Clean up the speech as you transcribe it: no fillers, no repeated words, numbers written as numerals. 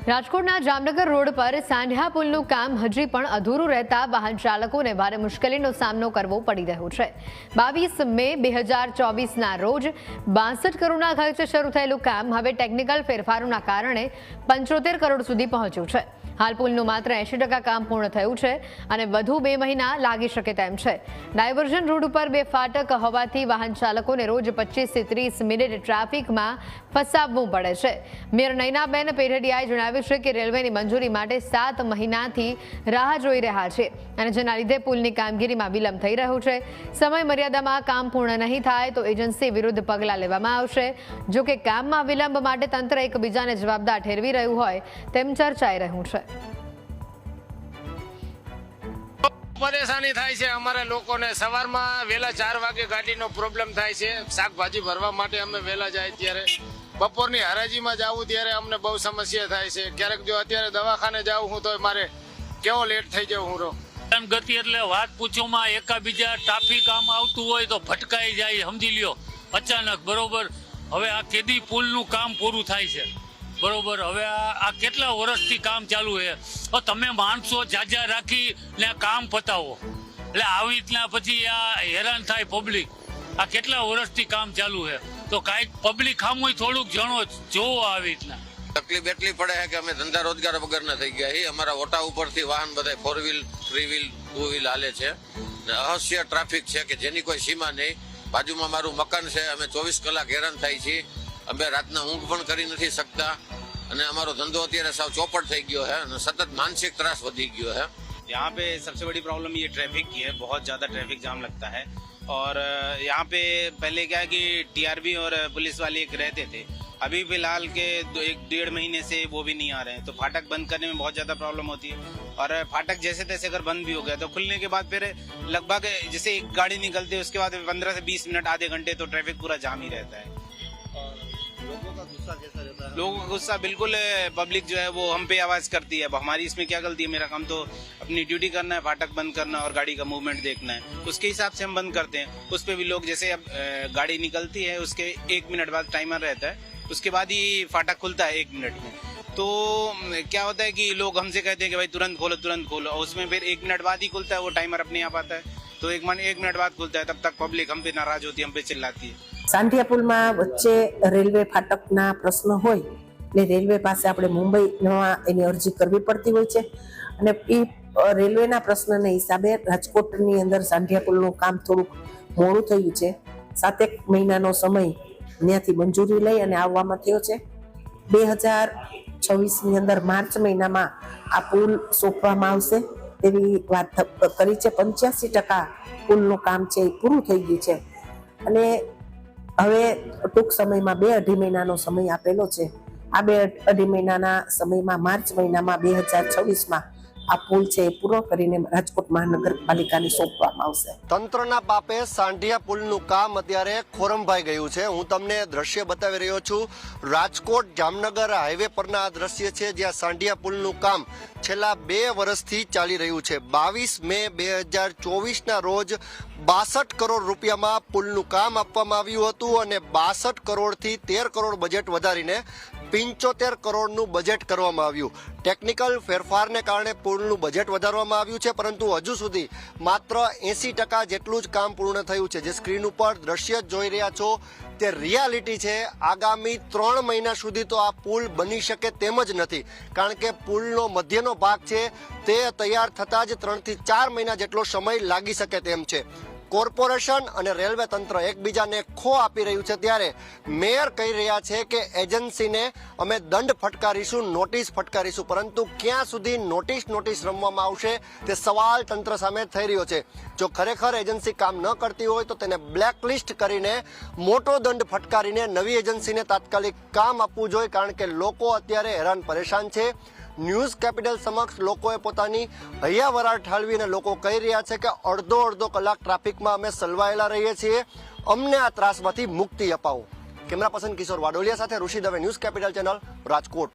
રાજકોટના જામનગર રોડ પર સાંઢિયા પુલનું કામ હજી પણ અધૂરું રહેતા વાહન ચાલકોને ભારે મુશ્કેલીનો સામનો કરવો પડી રહ્યો છે। 22 મે 2024ના રોજ 62 કરોડના ખર્ચે શરૂ થયેલું કામ હવે ટેકનિકલ ફેરફારોના કારણે 75 કરોડ સુધી પહોંચ્યું છે। હાલ પુલનું માત્ર 80% કામ પૂર્ણ થયું છે અને વધુ 2 મહિના લાગી શકે તેમ છે। ડાયવર્ઝન રોડ ઉપર 2 ફાટક હોવાથી વાહન ચાલકોને રોજ 25 થી 30 મિનિટ ટ્રાફિકમાં ફસાવવું પડે છે। મેયર નયનાબેન પેઢડિયાએ જણાવ્યું છે કે રેલવેની મંજૂરી માટે 7 મહિનાથી રાહ જોઈ રહ્યા છે અને જેના લીધે પુલની કામગીરીમાં વિલંબ થઈ રહ્યો છે। સમય મર્યાદામાં કામ પૂર્ણ નહીં થાય તો એજન્સી વિરુદ્ધ પગલાં લેવામાં આવશે। જો કે કામમાં વિલંબ માટે તંત્ર એકબીજાને જવાબદાર ઠેરવી રહ્યું હોય તેમ ચર્ચાઈ રહ્યું છે। પરેશાની થાય છે અમારે લોકોને। સવારમાં વહેલા 4 વાગે ગાડીનો પ્રોબ્લેમ થાય છે। શાકભાજી ભરવા માટે અમે વહેલા જાય ત્યારે બપોરની હરાજીમાં જાવું ત્યારે અમને બહુ સમસ્યા થાય છે। ક્યારેક જો અત્યારે દવાખાને જાઉં હું તો મારે કેવો લેટ થઈ જાઉં હું ગતિ એટલે વાત પૂછોમાં એકાબીજા ટ્રાફિક આમ આવતું હોય તો ભટકાઈ જાય, સમજી લ્યો અચાનક। બરોબર, હવે આ કેદી પુલનું કામ પૂરું થાય છે, બરોબર। હવે આ કેટલા વર્ષથી કામ ચાલુ છે, તો તમે માણસો જાજા રાખી ને કામ પતાવો, એટલે આવી રીતના પછી આ હેરાન થાય પબ્લિક। આ કેટલા વર્ષથી કામ ચાલુ છે, તો કાંઈક પબ્લિક ખામુય થોડુંક જણો જોવો આવી રીતના। તકલીફ એટલી પડે છે કે અમે ધંધા રોજગાર વગરના થઈ ગયા છીએ। અમારા ઓટા ઉપરથી વાહન બધા 4 વ્હીલ 3 વ્હીલ 2 વ્હીલ હાલે છે। અહસ્ય ટ્રાફિક છે કે જેની કોઈ સીમા નહીં। બાજુમાં મારું મકાન છે, અમે 24 કલાક હેરાન થાય છીએ। અમે રાતના ઊંઘ પણ કરી નથી શકતા અને અમારો ધંધો અત્યારે સાવ ચોપટ થઈ ગયો છે અને સતત માનસિક ત્રાસ વધી ગયો છે। यहाँ पे सबसे बड़ी प्रॉब्लम ये ट्रैफिक की है, बहुत ज़्यादा ट्रैफिक जाम लगता है। और यहाँ पे पहले क्या है कि टीआरबी और पुलिस वाले एक रहते थे, अभी फिलहाल के 1-1.5 महीने से वो भी नहीं आ रहे हैं, तो फाटक बंद करने में बहुत ज़्यादा प्रॉब्लम होती है। और फाटक जैसे तैसे अगर बंद भी हो गया तो खुलने के बाद फिर लगभग जैसे एक गाड़ी निकलती है उसके बाद 15 से 20 मिनट आधे घंटे तो ट्रैफिक पूरा जाम ही रहता है। लोगों का गुस्सा कैसा रहता है? लोगों का गुस्सा बिल्कुल, पब्लिक जो है वो हम पे आवाज करती है। अब हमारी इसमें क्या गलती है? मेरा काम तो अपनी ड्यूटी करना है, फाटक बंद करना और गाड़ी का मूवमेंट देखना है, उसके हिसाब से हम बंद करते हैं। उस पे भी लोग जैसे अब गाड़ी निकलती है उसके 1 मिनट बाद टाइमर रहता है, उसके बाद ही फाटक खुलता है 1 मिनट में। तो क्या होता है कि लोग हमसे कहते हैं कि भाई तुरंत खोलो, और उसमें फिर 1 मिनट बाद ही खुलता है वो टाइमर अपने आप आता है, तो 1 मिनट बाद खुलता है। तब तक पब्लिक हम पे नाराज होती है, हम पे चिल्लाती है। સાંઢિયા પુલમાં વચ્ચે રેલવે ફાટકના પ્રશ્ન હોય એટલે રેલવે પાસે આપણે મુંબઈમાં એની અરજી કરવી પડતી હોય છે અને એ રેલવેના પ્રશ્નને હિસાબે રાજકોટની અંદર સાંઢિયા પુલનું કામ થોડુંક મોડું થયું છે। 7 મહિનાનો સમય ત્યાંથી મંજૂરી લઈ અને આવવામાં થયો છે। 2026ની અંદર માર્ચ મહિનામાં આ પુલ સોંપવામાં આવશે તેવી વાત કરી છે। 85% પુલનું કામ છે એ પૂરું થઈ ગયું છે અને હવે ટૂંક સમયમાં 2-2.5 મહિનાનો સમય આપેલો છે। આ 2-2.5 મહિનાના સમયમાં માર્ચ મહિનામાં 2026માં આ પુલ છે એ પૂરો કરીને રાજકોટ મહાનગરપાલિકાને સોંપવામાં આવશે। તંત્રના પાપે સાંઢિયા પુલનું કામ અત્યારે ખોરંભાઈ ગયું છે। હું તમને દ્રશ્ય બતાવી રહ્યો છું। રાજકોટ જામનગર હાઈવે પરના આ દ્રશ્ય છે જ્યાં સાંઢિયા પુલનું કામ છેલ્લા 2 વર્ષથી ચાલી રહ્યું છે। 22 મે 2024ના રોજ 62 કરોડ રૂપિયામાં પુલનું કામ આપવામાં આવ્યું હતું અને 62 કરોડથી 13 કરોડ બજેટ વધારીને 75 કરોડનું બજેટ કરવામાં આવ્યું। ટેકનિકલ ફેરફારને કારણે પુલનું બજેટ વધારવામાં આવ્યું છે, પરંતુ હજુ સુધી માત્ર 80% જેટલું જ કામ પૂર્ણ થયું છે। જે સ્ક્રીન ઉપર દ્રશ્ય જોઈ રહ્યા છો તે રિયાલિટી છે। આગામી 3 મહિના સુધી તો આ પુલ બની શકે તેમ જ નથી, કારણ કે પુલનો મધ્યનો ભાગ છે તે તૈયાર થતાં જ 3 થી 4 મહિના જેટલો સમય લાગી શકે તેમ છે। કોર્પોરેશન અને રેલવે તંત્ર એકબીજાને ખો આપી રહ્યું છે, ત્યારે મેયર કહી રહ્યા છે કે એજન્સીને અમે દંડ ફટકારીશું, નોટિસ ફટકારીશું, પરંતુ ક્યાં સુધી નોટિસ રમવામાં આવશે તે સવાલ તંત્ર સામે થઈ રહ્યો છે। જો ખરેખર એજન્સી કામ ન કરતી હોય તો તેને બ્લેકલિસ્ટ કરીને મોટો દંડ ફટકારીને નવી એજન્સીને તાત્કાલિક કામ આપવું જોઈએ, કારણ કે લોકો અત્યારે હેરાન પરેશાન છે। ન્યૂઝ કેપિટલ સમક્ષ લોકોએ પોતાની હૈયાવરાળ ઠાલવીને લોકો કહી રહ્યા છે કે અડધો કલાક ટ્રાફિકમાં અમે સલવાયેલા રહીએ છીએ, અમને આ ત્રાસમાંથી મુક્તિ અપાવો। કેમેરા પર્સન કિશોર વાડોલિયા સાથે Rishi Dave, news capital channel, Rajkot.